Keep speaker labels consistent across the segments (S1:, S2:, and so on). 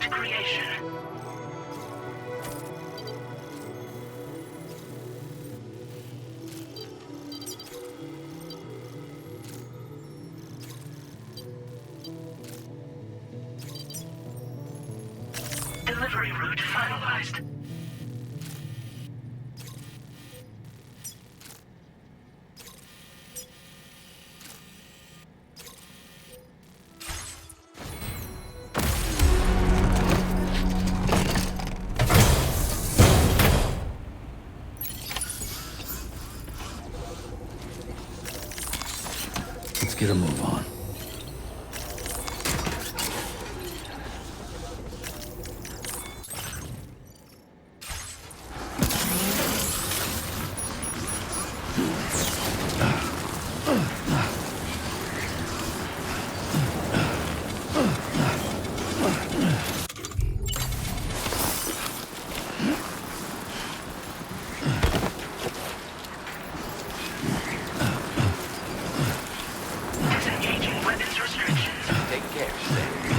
S1: route creation. Delivery route finalized.
S2: Let's get a move on.
S1: Disengaging weapons restrictions.
S3: Take care, Stranding.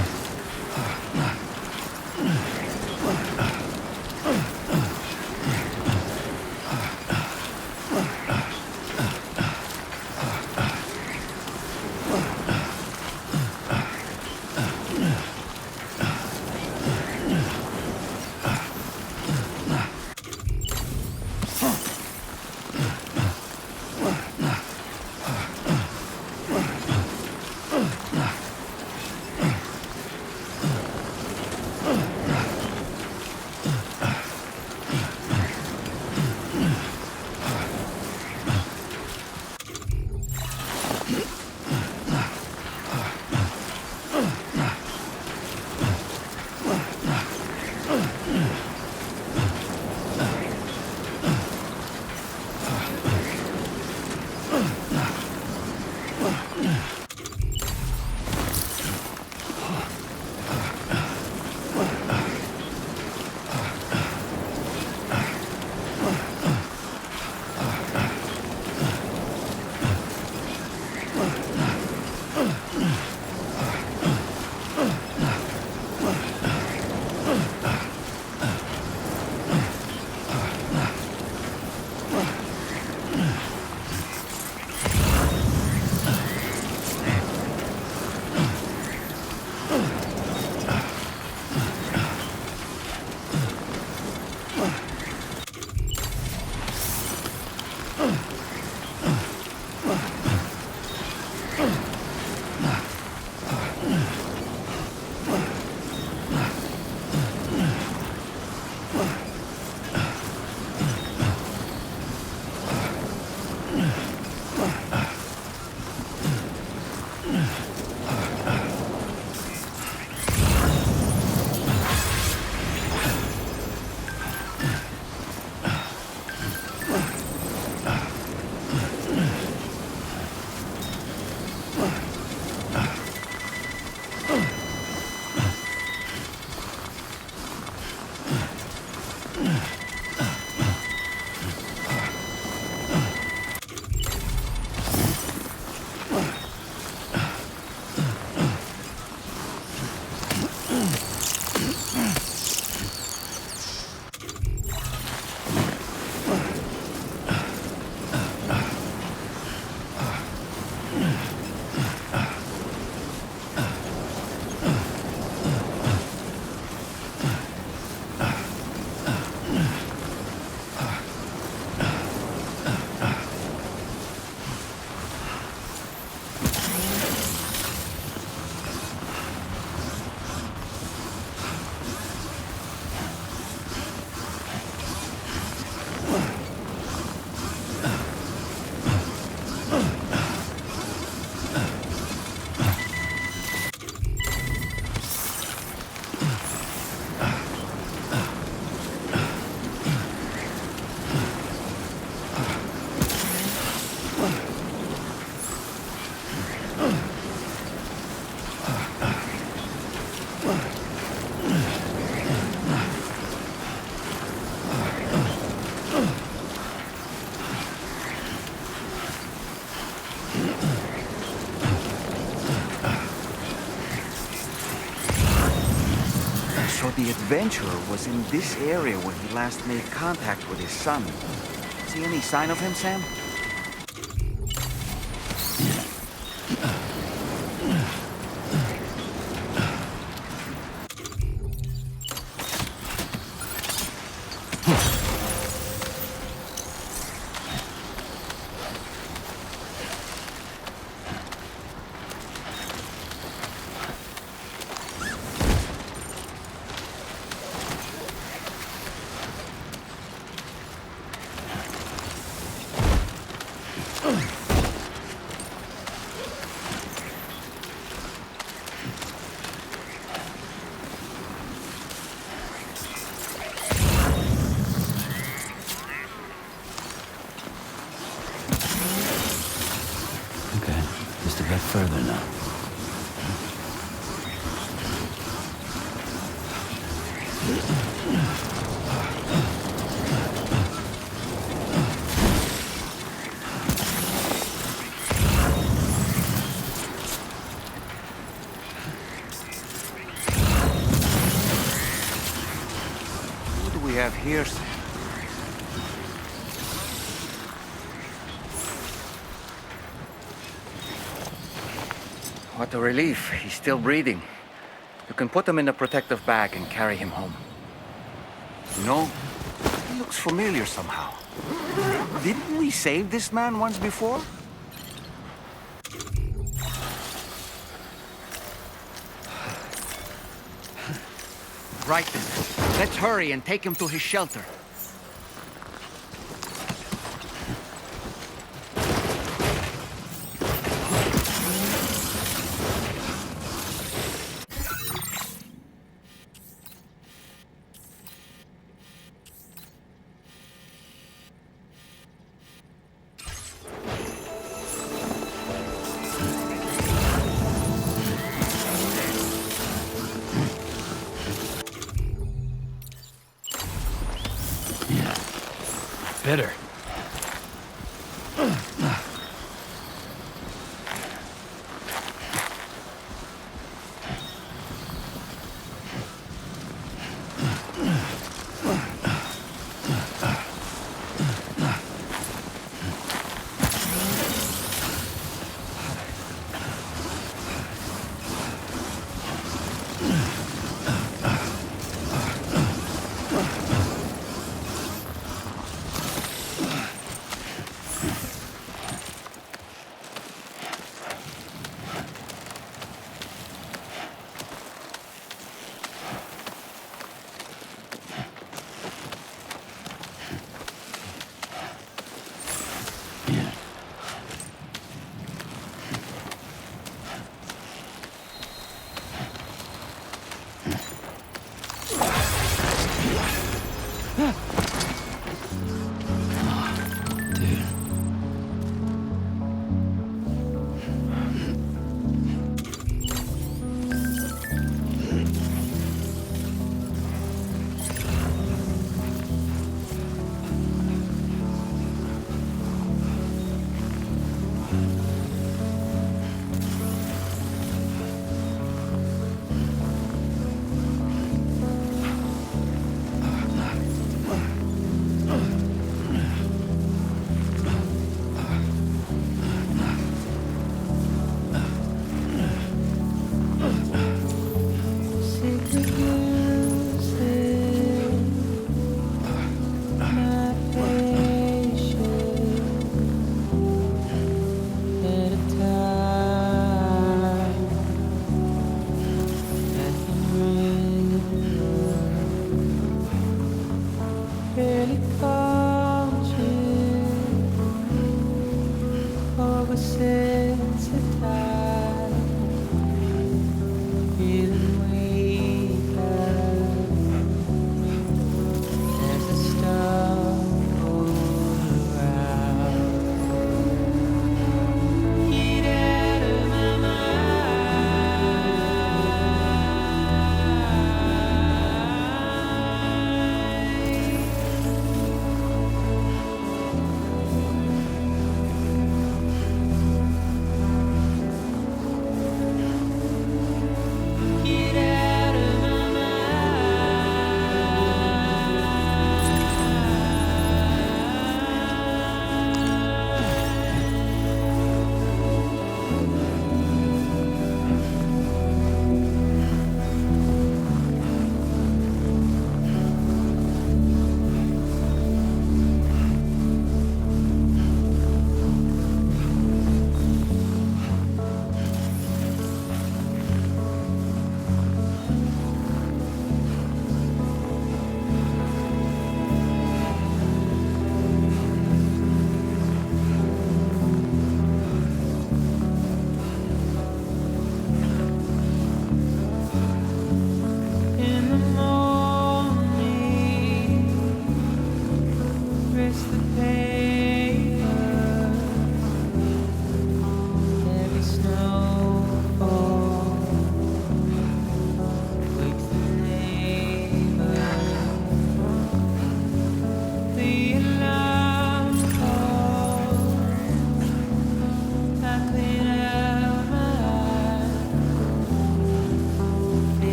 S2: So the adventurer was in this area when he last made contact with his son. See any sign of him, Sam?
S3: Okay, just a bit further now.
S2: What do we have here, Sam? What a relief. He's still breathing. You can put him in a protective bag and carry him home. You know, he looks familiar somehow. Didn't we save this man once before? Right then. Let's hurry and take him to his shelter.
S3: Bitter.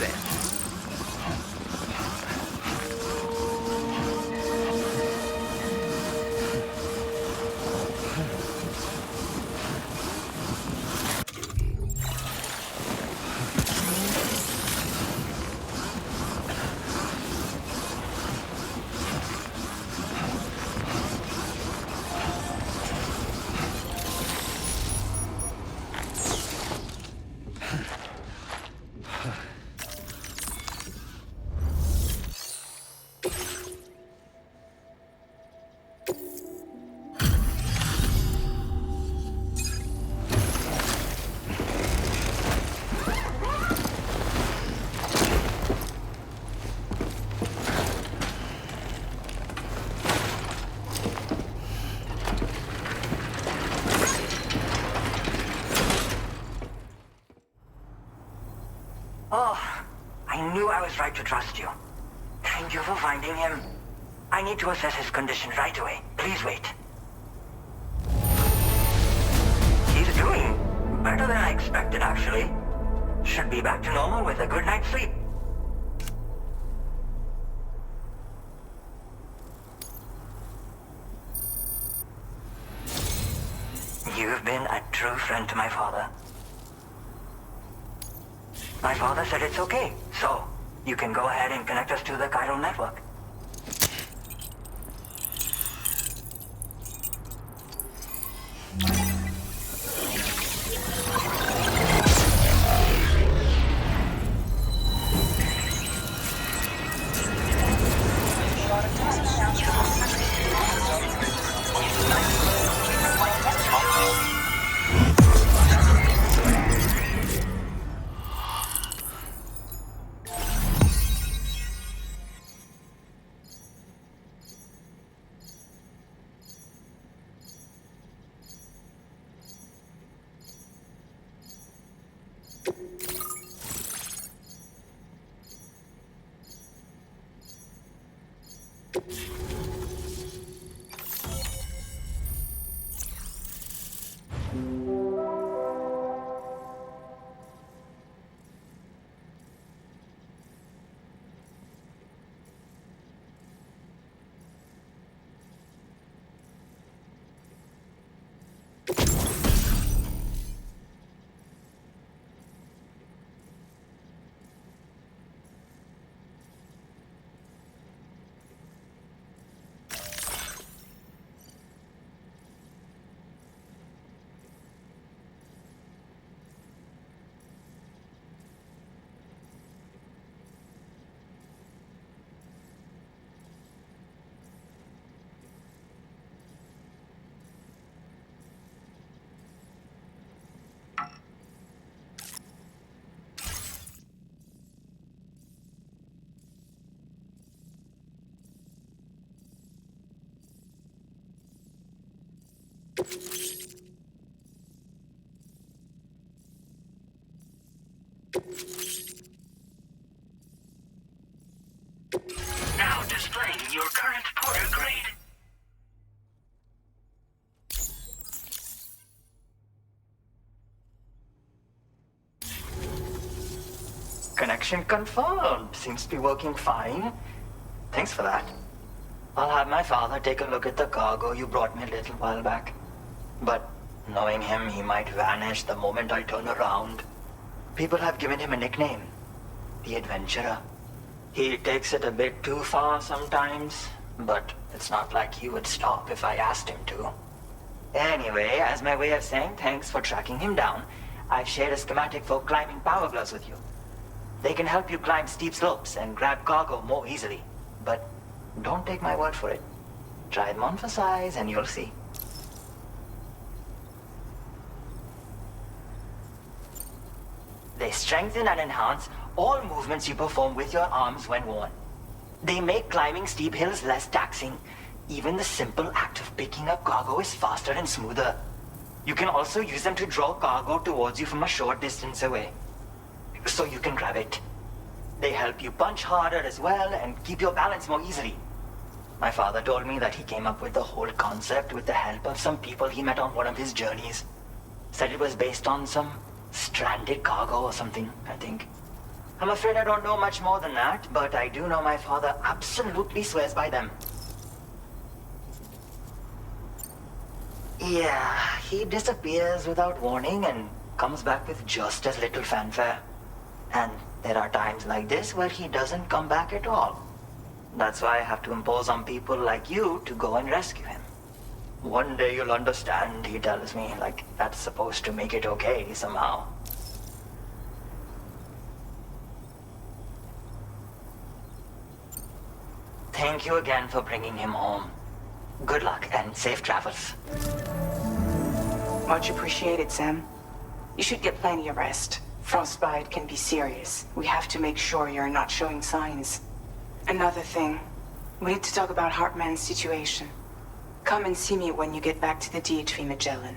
S2: then.
S4: Oh, I knew I was right to trust you. Thank you for finding him. I need to assess his condition right away. Please wait. He's doing better than I expected, actually. Should be back to normal with a good night's sleep. You've been a true friend to my father. My father said it's okay, so you can go ahead and connect us to the chiral network.
S1: Now displaying your current porter grade.
S4: Connection confirmed. Seems to be working fine. Thanks for that. I'll have my father take a look at the cargo you brought me a little while back. But knowing him, he might vanish the moment I turn around. People have given him a nickname, the Adventurer. He takes it a bit too far sometimes, but it's not like he would stop if I asked him to. Anyway, as my way of saying thanks for tracking him down, I've shared a schematic for climbing power gloves with you. They can help you climb steep slopes and grab cargo more easily. But don't take my word for it. Try them on for size and you'll see. They strengthen and enhance all movements you perform with your arms when worn. They make climbing steep hills less taxing. Even the simple act of picking up cargo is faster and smoother. You can also use them to draw cargo towards you from a short distance away, so you can grab it. They help you punch harder as well and keep your balance more easily. My father told me that he came up with the whole concept with the help of some people he met on one of his journeys. Said it was based on some stranded cargo or something, I think. I'm afraid I don't know much more than that, but I do know my father absolutely swears by them. Yeah, he disappears without warning and comes back with just as little fanfare. And there are times like this where he doesn't come back at all. That's why I have to impose on people like you to go and rescue him. One day you'll understand, he tells me, like that's supposed to make it okay somehow. Thank you again for bringing him home. Good luck and safe travels.
S5: Much appreciated, Sam. You should get plenty of rest. Frostbite can be serious. We have to make sure you're not showing signs. Another thing, we need to talk about Hartman's situation. Come and see me when you get back to the DHV Magellan.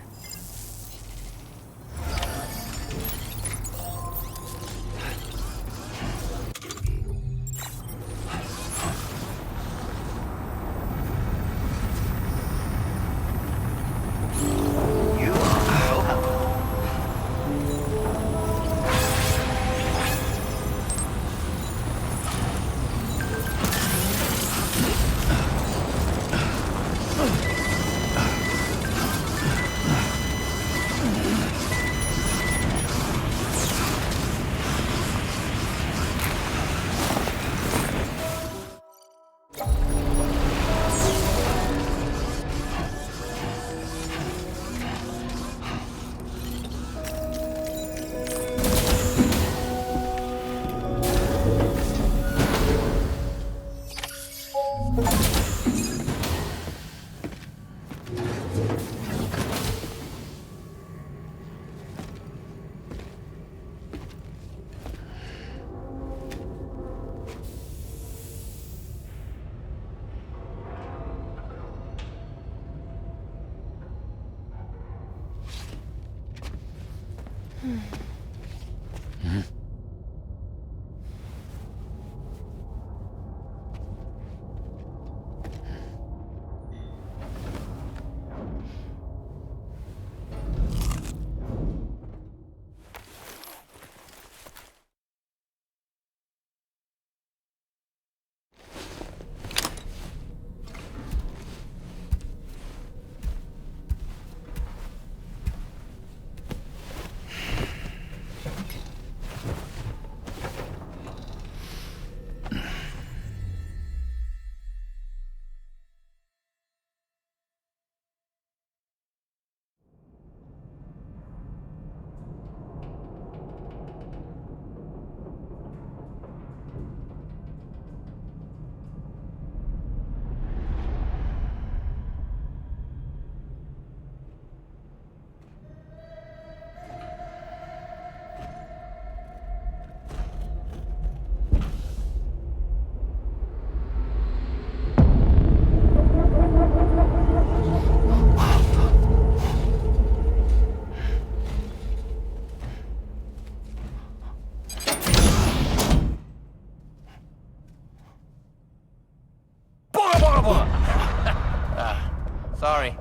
S2: Sorry.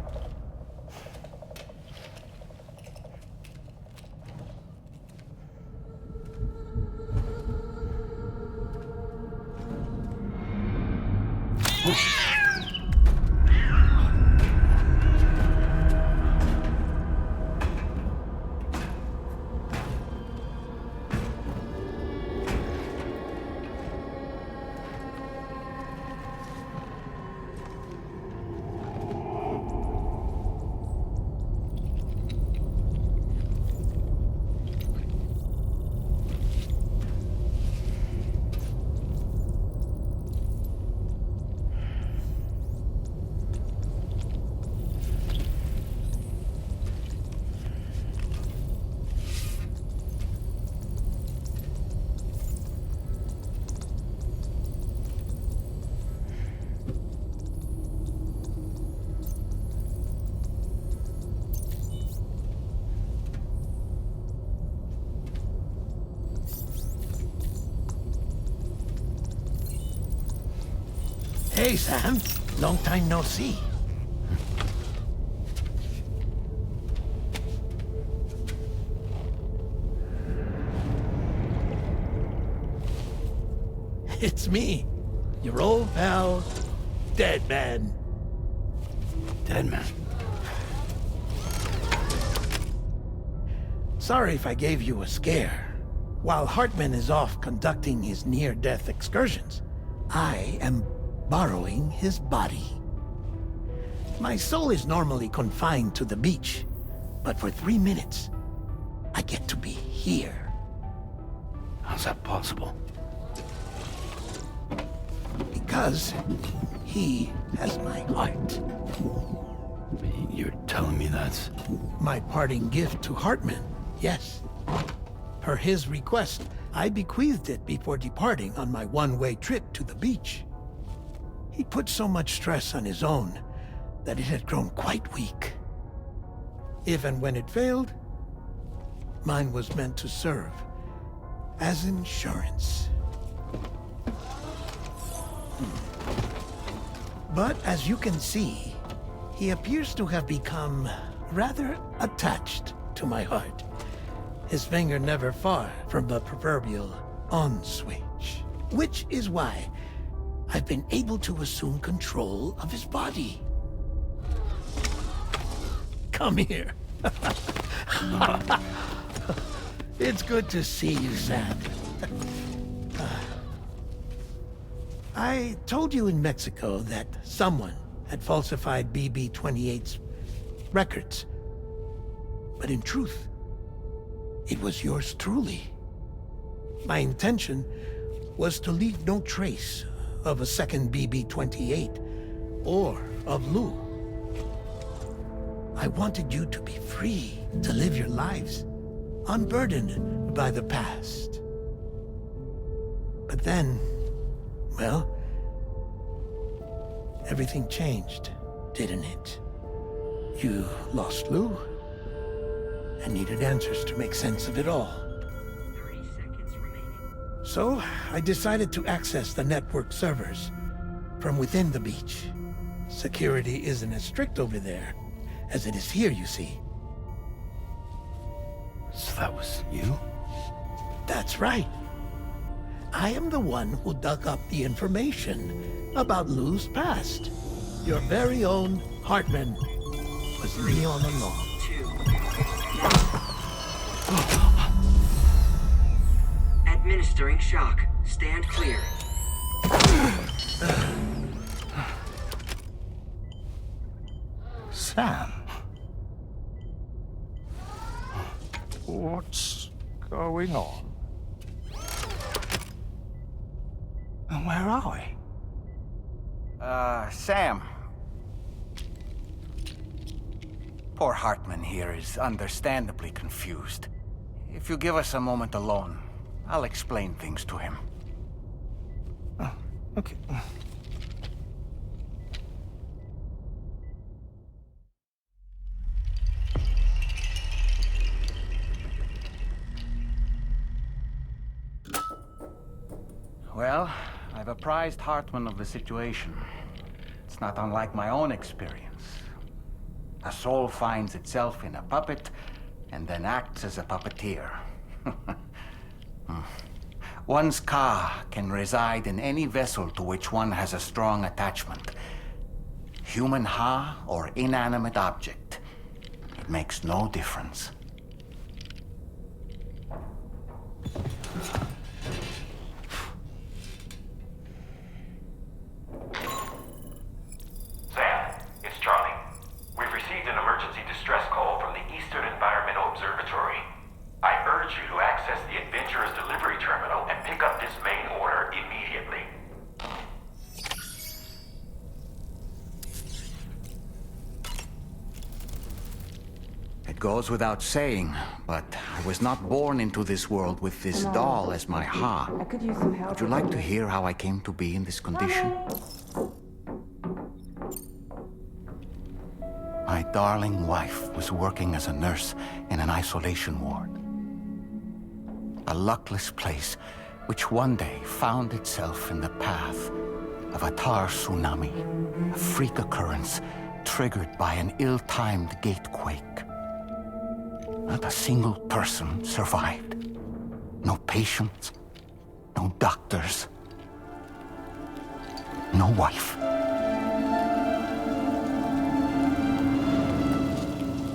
S6: Hey, Sam. Long time no see. It's me, your old pal, Dead Man.
S3: Dead man.
S6: Sorry if I gave you a scare. While Hartman is off conducting his near-death excursions, I am borrowing his body. My soul is normally confined to the beach, but for 3 minutes, I get to be here.
S3: How's that possible?
S6: Because he has my heart.
S3: You're telling me that's...
S6: My parting gift to Hartman, yes. Per his request, I bequeathed it before departing on my one-way trip to the beach. He put so much stress on his own that it had grown quite weak. If and when it failed, mine was meant to serve as insurance. But as you can see, he appears to have become rather attached to my heart. His finger never far from the proverbial on switch. Which is why I've been able to assume control of his body. Come here. It's good to see you, Sam. I told you in Mexico that someone had falsified BB-28's records. But in truth, it was yours truly. My intention was to leave no trace of a second BB-28 or of Lou. I wanted you to be free to live your lives, unburdened by the past. But then, well, everything changed, didn't it? You lost Lou, and needed answers to make sense of it all.
S1: 30 seconds remaining.
S6: So, I decided to access the network servers from within the beach. Security isn't as strict over there as it is here, you see.
S3: So that was you?
S6: That's right. I am the one who dug up the information about Lou's past. Your very own Hartman was me all along.
S1: 2. Administering shock. Stand clear.
S2: Sam. What's going on? And where are we? Sam. Poor Hartman here is understandably confused. If you give us a moment alone, I'll explain things to him.
S3: Oh, okay.
S2: Well, I've apprised Hartman of the situation. It's not unlike my own experience. A soul finds itself in a puppet and then acts as a puppeteer. One's ka can reside in any vessel to which one has a strong attachment. Human ha or inanimate object. It makes no difference.
S7: Sam, it's Charlie. We've received an emergency distress call from the Eastern Environmental Observatory. I urge you to access the Adventurer's delivery terminal and pick up this main order immediately.
S2: It goes without saying, but I was not born into this world with this doll as my ha.
S8: I could use some help.
S2: Would you like to hear how I came to be in this condition? My darling wife was working as a nurse in an isolation ward. A luckless place which one day found itself in the path of a tar tsunami, a freak occurrence triggered by an ill-timed gatequake. Not a single person survived. No patients, no doctors, No wife.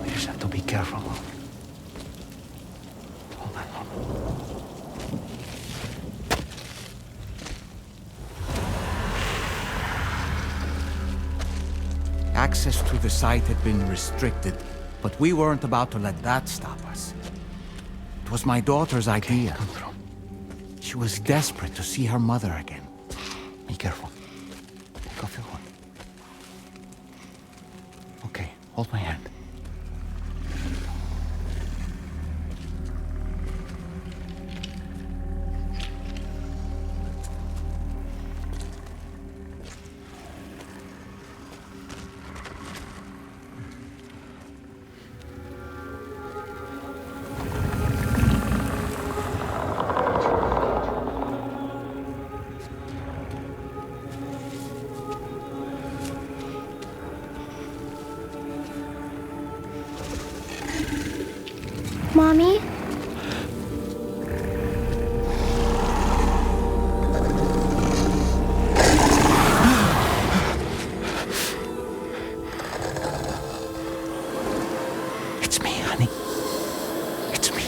S2: We just have to be careful. Hold on. Access to the site had been restricted, but we weren't about to let that stop us. It was my daughter's idea. Come through. She was desperate to see her mother again. Be careful. Take off your hood. Okay, hold my hand.
S8: Mommy?
S2: It's me, honey. It's me.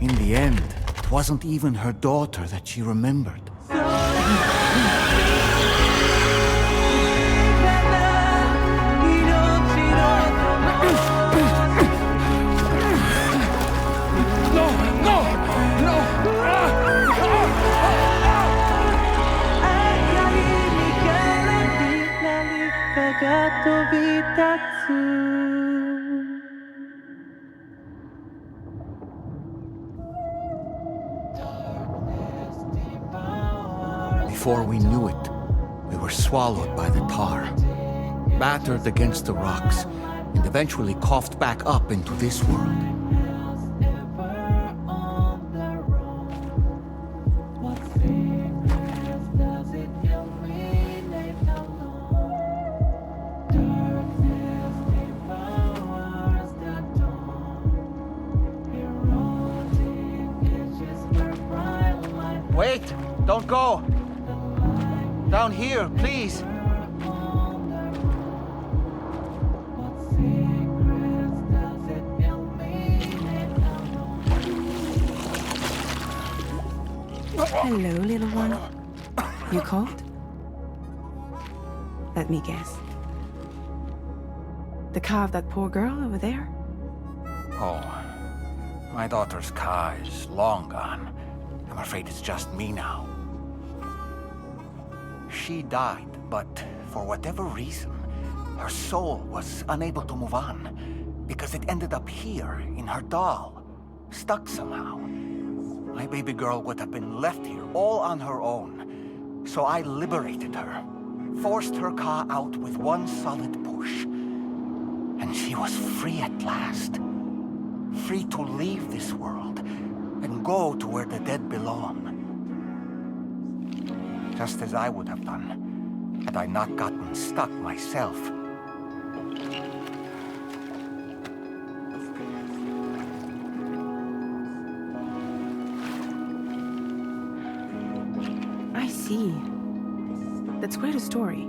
S2: In the end, it wasn't even her daughter that she remembered. Before we knew it, we were swallowed by the tar, battered against the rocks, and eventually coughed back up into this world. Wait! Don't go! Down here, please!
S5: Hello, little one. You cold? Let me guess. The car of that poor girl over there?
S2: Oh, my daughter's car is long gone. I'm afraid it's just me now. She died, but for whatever reason, her soul was unable to move on because it ended up here in her doll, stuck somehow. My baby girl would have been left here all on her own. So I liberated her, forced her car out with one solid push. And she was free at last. Free to leave this world and go to where the dead belong. Just as I would have done, had I not gotten stuck myself.
S5: I see. That's quite a story.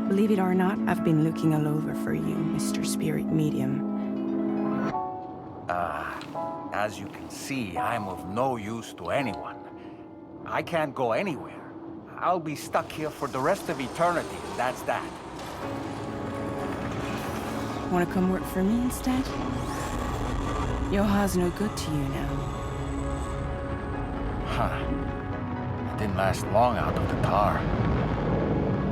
S5: Believe it or not, I've been looking all over for you, Mr. Spirit Medium.
S2: As you can see, I'm of no use to anyone. I can't go anywhere. I'll be stuck here for the rest of eternity, and that's that.
S5: Want to come work for me instead? Yoha's no good to you now.
S2: Huh. It didn't last long out of the tar.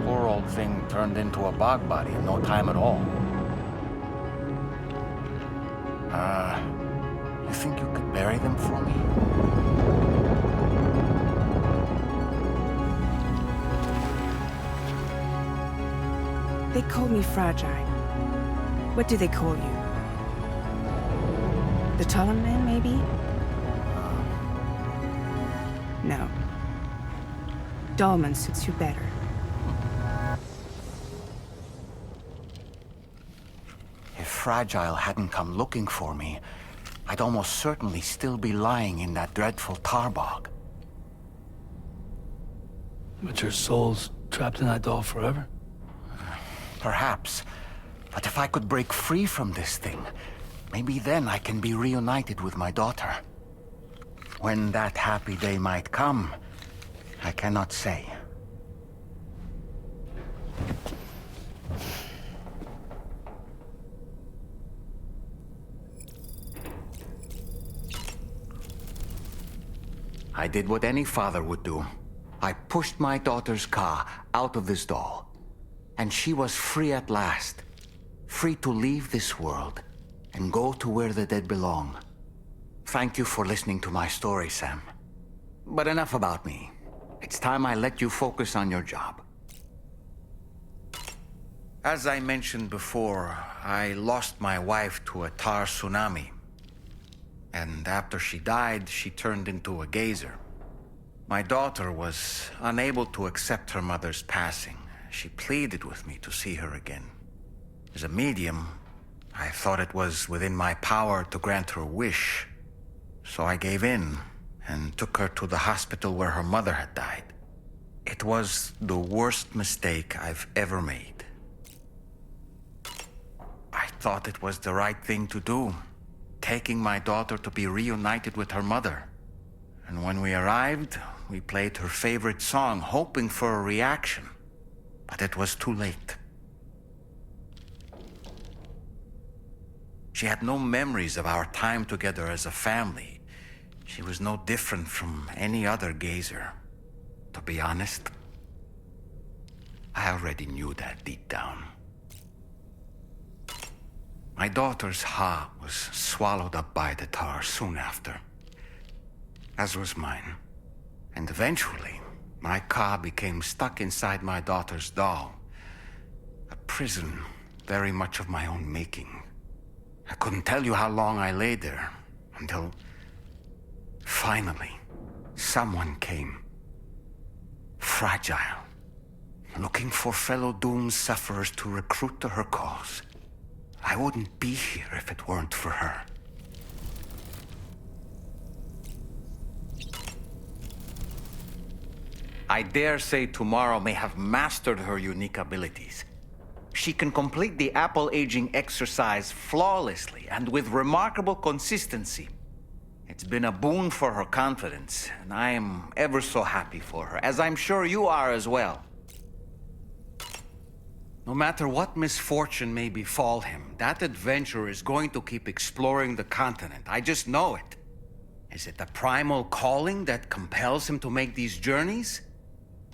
S2: Poor old thing turned into a bog body in no time at all. You think you could bury them for me?
S5: They call me fragile. What do they call you? The taller man, maybe? No. Dolman suits you better.
S2: If Fragile hadn't come looking for me, I'd almost certainly still be lying in that dreadful tar bog.
S3: But your soul's trapped in that doll forever?
S2: Perhaps. But if I could break free from this thing, maybe then I can be reunited with my daughter. When that happy day might come, I cannot say. I did what any father would do. I pushed my daughter's car out of this doll. And she was free at last. Free to leave this world and go to where the dead belong. Thank you for listening to my story, Sam. But enough about me. It's time I let you focus on your job. As I mentioned before, I lost my wife to a tar tsunami. And after she died, she turned into a geyser. My daughter was unable to accept her mother's passing. She pleaded with me to see her again. As a medium, I thought it was within my power to grant her wish. So I gave in and took her to the hospital where her mother had died. It was the worst mistake I've ever made. I thought it was the right thing to do, taking my daughter to be reunited with her mother. And when we arrived, we played her favorite song, hoping for a reaction. But it was too late. She had no memories of our time together as a family. She was no different from any other geyser. To be honest, I already knew that deep down. My daughter's heart was swallowed up by the tar soon after, as was mine. And eventually, my car became stuck inside my daughter's doll. A prison very much of my own making. I couldn't tell you how long I lay there, until finally, someone came. Fragile. Looking for fellow doomed sufferers to recruit to her cause. I wouldn't be here if it weren't for her. I dare say tomorrow may have mastered her unique abilities. She can complete the apple aging exercise flawlessly and with remarkable consistency. It's been a boon for her confidence, and I am ever so happy for her, as I'm sure you are as well. No matter what misfortune may befall him, that adventurer is going to keep exploring the continent. I just know it. Is it the primal calling that compels him to make these journeys?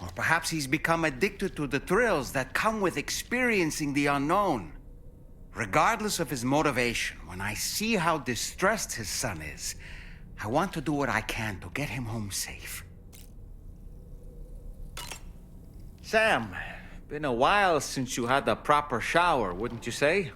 S2: Or perhaps he's become addicted to the thrills that come with experiencing the unknown. Regardless of his motivation, when I see how distressed his son is, I want to do what I can to get him home safe. Sam, been a while since you had a proper shower, wouldn't you say?